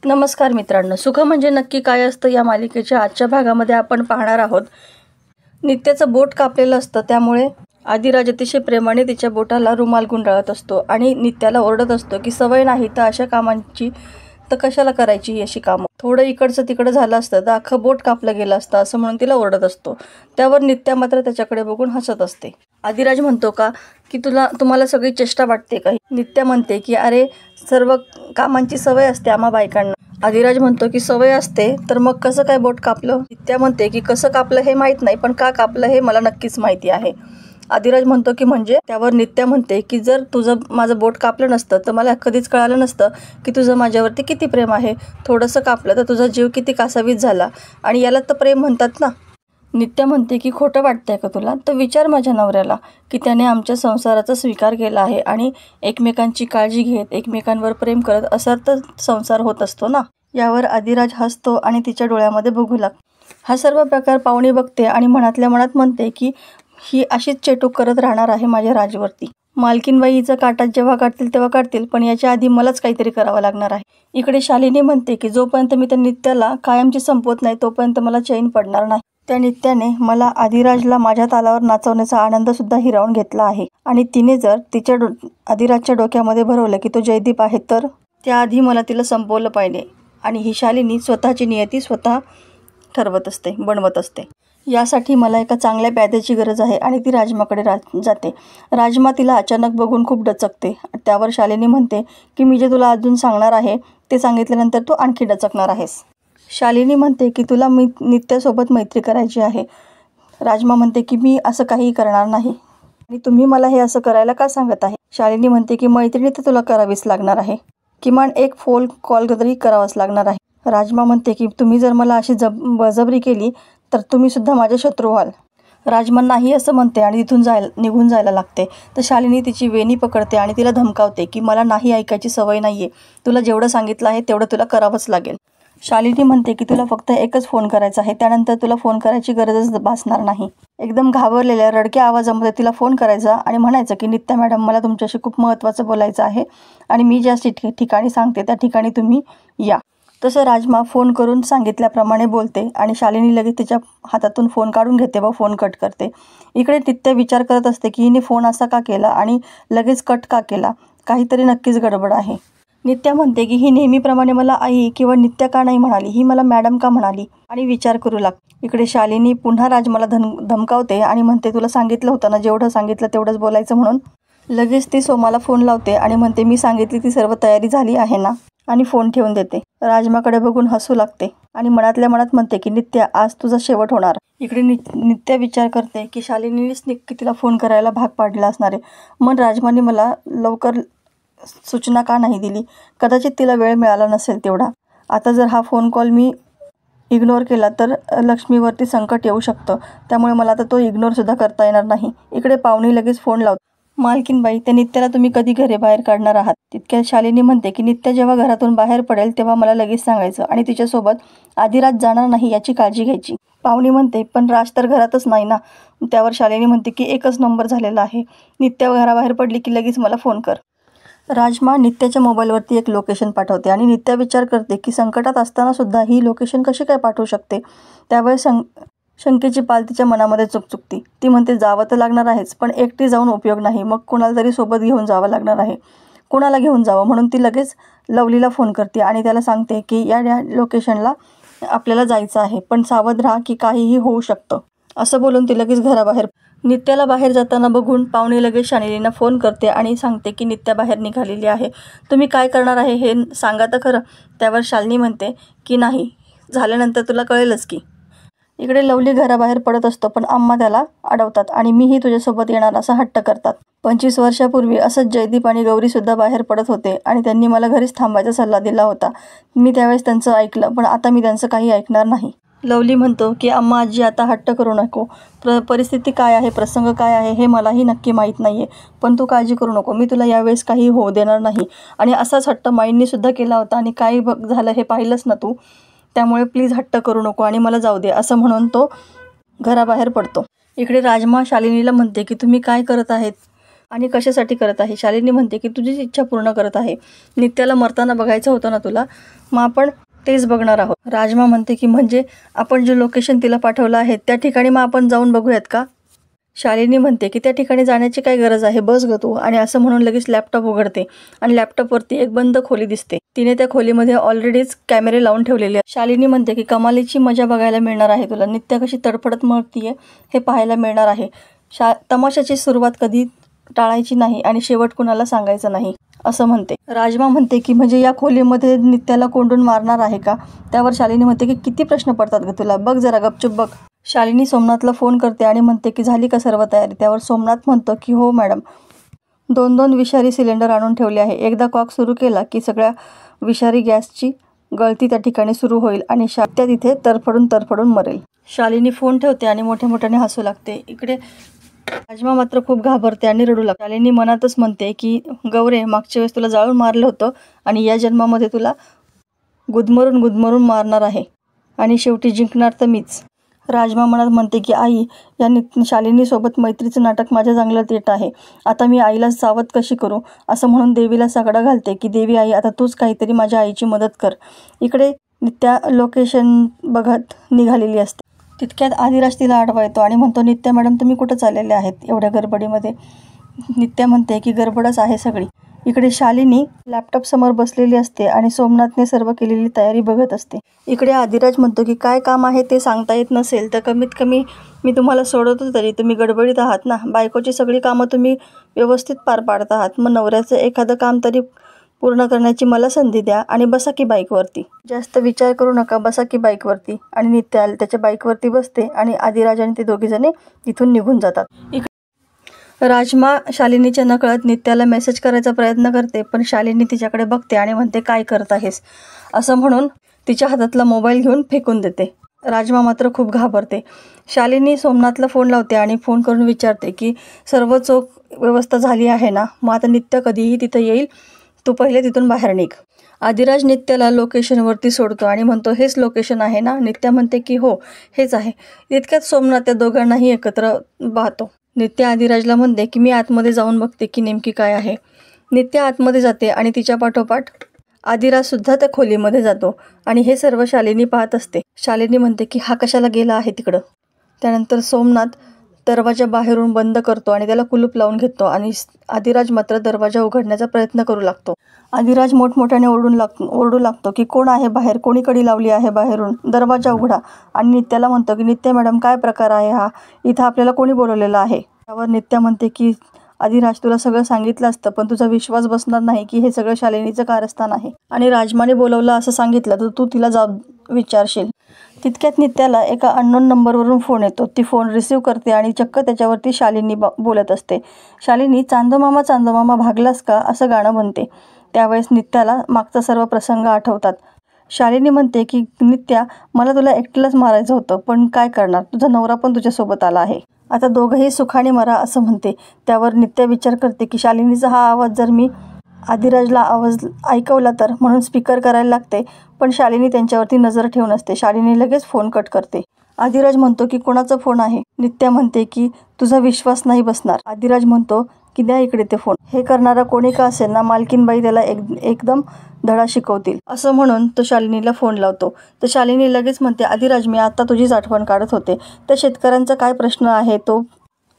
नमस्कार मित्रांनो, सुख म्हणजे नक्की काय असतं या मालिकेच्या आजच्या भागामध्ये आपण पाहणार आहोत. नित्याचं बोट कापलेलं असतं, त्यामुळे आदिराज अतिशय प्रेमाने तिच्या बोटाला रुमाल गुंडाळत असतो आणि नित्याला ओरडत असतो की सवय नाही तर अशा कामांची तर कशाला करायची अशी कामं. थोडं इकडचं तिकडं झालं असतं तर अख्खं बोट कापलं गेलं असतं असं म्हणून तिला ओरडत असतो. त्यावर नित्या मात्र त्याच्याकडे बघून हसत असते. आदिराज म्हणतो का की तुम्हाला सगळी चेष्टा वाटते का? नित्या म्हणते की अरे सर्व कामांची सवय असते आम्हा बायकांना. आदिराज म्हणतो की सवय असते तर मग कसं काय बोट कापलं? नित्या म्हणते की कसं कापलं हे माहीत नाही, पण का कापलं हे मला नक्कीच माहिती आहे. आदिराज म्हणतो की म्हणजे? त्यावर नित्या म्हणते की जर तुझं माझं बोट कापलं नसतं तर मला कधीच कळालं नसतं की तुझं माझ्यावरती किती प्रेम आहे. थोडंसं कापलं तर तुझा जीव किती कासावीस झाला, आणि याला तर प्रेम म्हणतात ना. नित्या म्हणते की खोटं वाटतंय का तुला? तर विचार माझ्या नवऱ्याला की त्याने आमच्या संसाराचा स्वीकार केला आहे आणि एकमेकांची काळजी घेत एकमेकांवर प्रेम करत असा तर संसार होत असतो ना. यावर आदिराज हसतो आणि तिच्या डोळ्यामध्ये बघू लागतो. हा सर्व प्रकार पाहुणी बघते आणि मनातल्या मनात म्हणते की ही अशीच चेटूक करत राहणार आहे माझ्या राजवरती. मालकीनबाई हिचं काटा जेव्हा काढतील तेव्हा काढतील, पण याच्या आधी मलाच काहीतरी करावं लागणार आहे. इकडे शालिनी म्हणते की जोपर्यंत मी त्या नित्याला कायमची संपवत नाही तोपर्यंत मला चैन पडणार नाही. त्या नित्याने मला आदिराजला माझ्या तालावर नाचवण्याचा आनंद सुद्धा हिरावून घेतला आहे, आणि तिने जर आदिराजच्या डोक्यामध्ये भरवलं की तो जयदीप आहे तर त्याआधी मला तिला संपवलं पाहिजे. आणि ही शालिनी स्वतःची नियती स्वतः ठरवत असते, बनवत असते. यासाठी मला एका चांगल्या प्याद्याची गरज आहे आणि ती राजमाकडे जाते. राजमा तिला अचानक बघून खूप डचकते. त्यावर शालिनी म्हणते की मी जे तुला अजून सांगणार आहे ते सांगितल्यानंतर तू आणखी डचकणार आहेस. शालिनी म्हणते की तुला नित्यासोबत मैत्री करायची आहे. राजमा म्हणते की मी असं काही करणार नाही आणि तुम्ही मला हे असं करायला का सांगत आहे? शालिनी म्हणते की मैत्रिणी तर तुला करावीच लागणार आहे, किमान एक फोन कॉल तरी करावाच लागणार आहे. राजमा म्हणते की तुम्ही जर मला अशी बळजबरी केली तर तुम्ही सुद्धा माझे शत्रू व्हाल. राजमा नाही असं म्हणते आणि तिथून निघून जायला लागते. तर शालिनी तिची वेणी पकडते आणि तिला धमकावते की मला नाही ऐकायची सवय नाहीये, तुला जेवढं सांगितलं आहे तेवढं तुला करावंच लागेल. शालिनी म्हणते की तुला फक्त एकच फोन करायचा आहे, त्यानंतर तुला फोन करायची गरजच भासणार नाही. एकदम घाबरलेल्या रडक्या आवाजामध्ये तिला फोन करायचा आणि म्हणायचं की नित्या मॅडम, मला तुमच्याशी खूप महत्त्वाचं बोलायचं आहे आणि मी ज्या ठिकाणी सांगते त्या ठिकाणी तुम्ही या. तसं राजमा फोन करून सांगितल्याप्रमाणे बोलते आणि शालिनी लगेच तिच्या हातातून फोन काढून घेते व फोन कट करते. इकडे नित्या विचार करत असते की हिने फोन असा का केला आणि लगेच कट का केला? काहीतरी नक्कीच गडबड आहे. नित्या म्हणते की ही नेहमीप्रमाणे मला आई किंवा नित्या का नाही म्हणाली, ही मला मॅडम का म्हणाली, आणि विचार करू लागते. इकडे शालिनी पुन्हा राजमाला धमकावते आणि म्हणते तुला सांगितलं होतं ना, जेवढं सांगितलं तेवढंच बोलायचं म्हणून. लगेच ती सोमाला फोन लावते आणि म्हणते मी सांगितली ती सर्व तयारी झाली आहे ना, आणि फोन ठेवून देते. राजमाकडे बघून हसू लागते आणि मनातल्या मनात म्हणते की नित्या आज तुझा शेवट होणार. इकडे नित्या विचार करते की शालिनीनेच नक्की तिला फोन करायला भाग पाडला असणार आहे. मग राजमाने मला लवकर सूचना का नाही दिली? कदाचित तिला वेळ मिळाला नसेल तेवढा. आता जर हा फोन कॉल मी इग्नोर केला तर लक्ष्मीवरती संकट येऊ शकतं, त्यामुळे मला आता तो इग्नोरसुद्धा करता येणार नाही. इकडे पाहुणी लगेच फोन लावते. मालकीनबाई, त्या नित्याला तुम्ही कधी घराबाहेर काढणार आहात? तितक्या शालिनी म्हणते की नित्या जेव्हा घरातून बाहेर पडेल तेव्हा मला लगेच सांगायचं आणि तिच्यासोबत आदिराज जाणार नाही याची काळजी घ्यायची. पाहुणी म्हणते पण राज तर घरातच नाही ना. त्यावर शालिनी म्हणते की एकच नंबर झालेला आहे, नित्या घराबाहेर पडली की लगेच मला फोन कर. राजमा नित्याच्या मोबाईलवरती एक लोकेशन पाठवते आणि नित्या विचार करते की संकटात असताना सुद्धा ही लोकेशन कशी काय पाठवू शकते. त्यावेळेस शंकेची पाल तिच्या मनामध्ये चुकचुकती. ती म्हणते जावं तर लागणार आहेच, पण एकटी जाऊन उपयोग नाही, मग कुणाला तरी सोबत घेऊन जावं लागणार आहे. कुणाला घेऊन जावं म्हणून ती लगेच लवलीला फोन करते आणि त्याला सांगते की या लोकेशनला आपल्याला जायचं आहे, पण सावध राहा की काहीही होऊ शकतं. असं बोलून ती लगेच घराबाहेर. नित्याला बाहेर जाताना बघून पाहुणे लगेच शालिनीला फोन करते आणि सांगते की नित्या बाहेर निघालेली आहे, तुम्ही काय करणार आहे हे सांगा तर खरं. त्यावर शालिनी म्हणते की नाही, झाल्यानंतर तुला कळेलच की. इकडे लवली घराबाहेर पडत असतो, पण अम्मा त्याला अडवतात आणि मीही तुझ्यासोबत येणार असा हट्ट करतात. 25 वर्षापूर्वी असंच जयदीप आणि गौरीसुद्धा बाहेर पडत होते आणि त्यांनी मला घरीच थांबायचा सल्ला दिला होता. मी त्यावेळेस त्यांचं ऐकलं, पण आता मी त्यांचं काही ऐकणार नाही. लवली म्हणतो की अम्मा आजी आता हट्ट करू नको, परिस्थिती काय आहे, प्रसंग काय आहे हे मलाही नक्की माहीत नाही आहे, पण तू काळजी करू नको, मी तुला यावेळेस काही होऊ देणार नाही. आणि असाच हट्ट माईंनी सुद्धा केला होता आणि काय झालं हे पाहिलंच ना तू, त्यामुळे प्लीज हट्ट करू नको आणि मला जाऊ दे, असं म्हणून तो घराबाहेर पडतो. इकडे राजमा शालिनीला म्हणते की तुम्ही काय करत आहेत? आणि कशासाठी करत आहे? शालिनी म्हणते की तुझीच इच्छा पूर्ण करत आहे. नित्याला मरताना बघायचं होतं ना तुला, मग आपण तेच बघणार आहोत. राजमा म्हणते की म्हणजे आपण जे लोकेशन तिला पाठवलं आहे त्या ठिकाणी मग आपण जाऊन बघूयात का? शालिनी म्हणते की त्या ठिकाणी जाण्याची काय गरज आहे, बस ग तू. आणि असं म्हणून लगेच लॅपटॉप उघडते आणि लॅपटॉपवरती एक बंद खोली दिसते. तिने त्या खोलीमध्ये ऑलरेडीच कॅमेरे लावून ठेवलेले आहेत. शालिनी म्हणते की कमालीची मजा बघायला मिळणार आहे तुला. नित्या कशी तडफडत मरतीये हे पाहायला मिळणार आहे. तमाशाची सुरुवात कधी टाळायची नाही आणि शेवट कुणाला सांगायचं नाही असं म्हणते. राजमा म्हणते की म्हणजे या खोलीमध्ये नित्याला कोंडून मारणार आहे का? त्यावर शालिनी म्हणते की किती प्रश्न पडतात ग तुला, बघ जरा गपचूप बघ. शालिनी सोमनाथला फोन करते आणि म्हणते की झाली का सर्व तयारी? त्यावर सोमनाथ म्हणतो की हो मॅडम, 2-2 विषारी सिलेंडर आणून ठेवले आहे. एकदा कॉक सुरू केला की सगळ्या विषारी गॅसची गळती त्या ठिकाणी सुरू होईल आणि त्या तिथे तरफडून मरेल. शालिनी फोन ठेवते आणि मोठ्याने हसू लागते. इकडे राजमा मात्र खूप घाबरते आणि रडू लागते. शालिनी मनातच म्हणते की गौरे, मागच्या वेळेस तुला जाळून मारलं होतं आणि या जन्मामध्ये तुला गुदमरून मारणार आहे आणि शेवटी जिंकणार तर मीच. राजमा मनात म्हणते की आई, या शालिनीसोबत मैत्रीचं नाटक माझ्या चांगलं येत आहे. आता मी आईला सावध कशी करू? असं म्हणून देवीला सगळं घालते की देवी आई, आता तूच काहीतरी माझ्या आईची मदत कर. इकडे नित्या लोकेशन बघत निघालेली असते. तितक्यात आदिराज तिला आडवा येतो आणि म्हणतो, नित्या मॅडम तुम्ही कुठं चाललेले आहेत एवढ्या गडबडीमध्ये? नित्या म्हणते की गडबडच आहे सगळी. इकडे शालिनी लॅपटॉप समोर बसलेली असते आणि सोमनाथने सर्व केलेली तयारी बघत असते. इकडे आदिराज म्हणतो की काय काम आहे ते सांगता येत नसेल तर कमीत कमी मी तुम्हाला सोडवतो तरी तुम्ही गडबडीत आहात ना. बायकोची सगळी कामं तुम्ही व्यवस्थित पार पाडत आहात, मग नवऱ्याचं एखादं काम तरी पूर्ण करण्याची मला संधी द्या आणि बसा की बाईकवरती. जास्त विचार करू नका, बसा की बाईकवरती. आणि नित्या त्याच्या बाईकवरती बसते आणि आदिराज आणि ते दोघीजणे तिथून निघून जातात. राजमा शालिनीच्या नकळत नित्याला मेसेज करायचा प्रयत्न करते, पण शालिनी तिच्याकडे बघते आणि म्हणते काय करत आहेस असं म्हणून तिच्या हातातला मोबाईल घेऊन फेकून देते. राजमा मात्र खूप घाबरते. शालिनी सोमनाथला फोन लावते आणि फोन करून विचारते की सर्व चोख व्यवस्था झाली आहे ना, मग आता नित्य कधीही तिथं येईल, तू पहिले तिथून बाहेर निघ. आदिराज नित्याला लोकेशनवरती सोडतो आणि म्हणतो हेच लोकेशन आहे ना? नित्या म्हणते की हो हेच आहे. इतक्यात सोमनाथ त्या दोघांनाही एकत्र पाहतो. नित्या आदिराजला म्हणते की मी आतमध्ये जाऊन बघते की नेमकी काय आहे. नित्या आतमध्ये जाते आणि तिच्या पाठोपाठ आदिराजसुद्धा त्या खोलीमध्ये जातो आणि हे सर्व शालिनी पाहत असते. शालिनी म्हणते की हा कशाला गेला आहे तिकडं? त्यानंतर सोमनाथ दरवाजा बाहेरून बंद करतो आणि त्याला कुलूप लावून घेतो आणि आदिराज मात्र दरवाजा उघडण्याचा प्रयत्न करू लागतो. आदिराज मोठमोठ्याने ओरडू लागतो की कोण आहे बाहेर, कोणी कडी लावली आहे बाहेरून, दरवाजा उघडा. आणि नित्याला म्हणतो की नित्या मॅडम काय प्रकार आहे हा, इथं आपल्याला कोणी बोलवलेलं आहे? त्यावर नित्या म्हणते की आदिराज तुला सगळं सांगितलं असतं पण तुझा विश्वास बसणार नाही की हे सगळं शालिनीचं कारस्थान आहे आणि राजमाने बोलवलं असं सांगितलं तर तू तिला विचारशील. तितक्यात नित्याला एका अननोन नंबरवरून फोन येतो. ती फोन रिसीव्ह करते आणि चक्क त्याच्यावरती शालिनी बोलत असते. शालिनी चांदोमामा भागलास का असं गाणं म्हणते. त्यावेळेस नित्याला मागचा सर्व प्रसंग आठवतात. शालिनी म्हणते की नित्या, मला तुला एकटीलाच मारायचं होतं पण काय करणार, तुझा नवरा पण तुझ्यासोबत आला आहे, आता दोघंही सुखाने मरा असं म्हणते. त्यावर नित्या विचार करते की शालिनीचा हा आवाज जर मी आदिराजला आवाज ऐकवला तर, म्हणून स्पीकर करायला लागते. पण शालिनी त्यांच्यावरती नजर ठेवून असते. शालिनी लगेच फोन कट करते. आदिराज म्हणतो की कोणाचा फोन आहे? नित्या म्हणते की तुझा विश्वास नाही बसणार. आदिराज म्हणतो की द्या इकडे ते फोन, हे करणारा कोणी का असेल ना, मालकीनबाई त्याला एकदम धडा शिकवतील असं म्हणून तो शालिनीला फोन लावतो. तर शालिनी लगेच म्हणते आदिराज, मी आता तुझीच आठवण काढत होते. त्या शेतकऱ्यांचा काय प्रश्न आहे, तो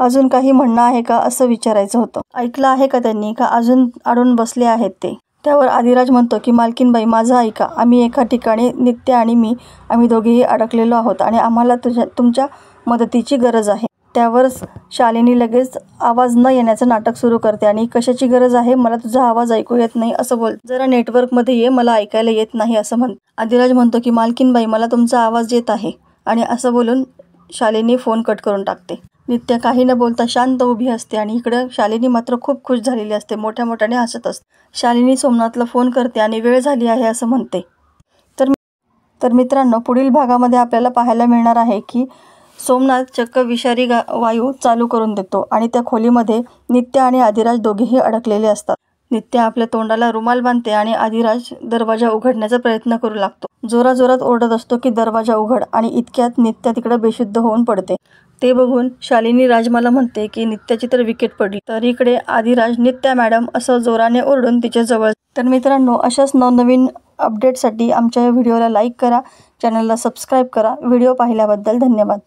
अजून काही म्हणणं आहे का असं विचारायचं होतं. ऐकलं आहे का त्यांनी, का अजून अडून बसले आहेत ते? त्यावर आदिराज म्हणतो की मालकीनबाई माझं ऐका, आम्ही एका ठिकाणी नित्या आणि मी आम्ही दोघेही अडकलेलो आहोत आणि आम्हाला तुमच्या मदतीची गरज आहे. त्यावर शालिनी लगेच आवाज न येण्याचं नाटक सुरू करते आणि कशाची गरज आहे, मला तुझा आवाज ऐकू येत नाही असं बोल, जरा नेटवर्कमध्ये ये, मला ऐकायला येत नाही असं म्हणतो. आदिराज म्हणतो की मालकीनबाई मला तुमचा आवाज येत आहे आणि असं बोलून शालिनी फोन कट करून टाकते. नित्या काही न बोलता शांत उभी असते आणि इकडं शालिनी मात्र खूप खुश झालेली असते, मोठ्याने हसत असते. शालिनी सोमनाथला फोन करते आणि वेळ झाली आहे असं म्हणते. तर मित्रांनो, पुढील भागामध्ये आपल्याला पाहायला मिळणार आहे की सोमनाथ चक्क विषारी वायू चालू करून देतो आणि त्या खोलीमध्ये नित्या आणि आदिराज दोघेही अडकलेले असतात. नित्या आपल्या तोंडाला रुमाल बांधते आणि आदिराज दरवाजा उघडण्याचा प्रयत्न करू लागतो. जोराजोरात ओरडत असतो की दरवाजा उघड आणि इतक्यात नित्या तिकडे बेशुद्ध होऊन पडते. ते बघून शालिनी राज मला म्हणते की नित्याची तर विकेट पडली. तर इकडे आदिराज नित्या मॅडम असं जोराने ओरडून तिच्या जवळ. तर मित्रांनो, अशाच नवनवीन अपडेटसाठी आमच्या या व्हिडिओला लाईक करा, चॅनलला सबस्क्राईब करा. व्हिडिओ पाहिल्याबद्दल धन्यवाद.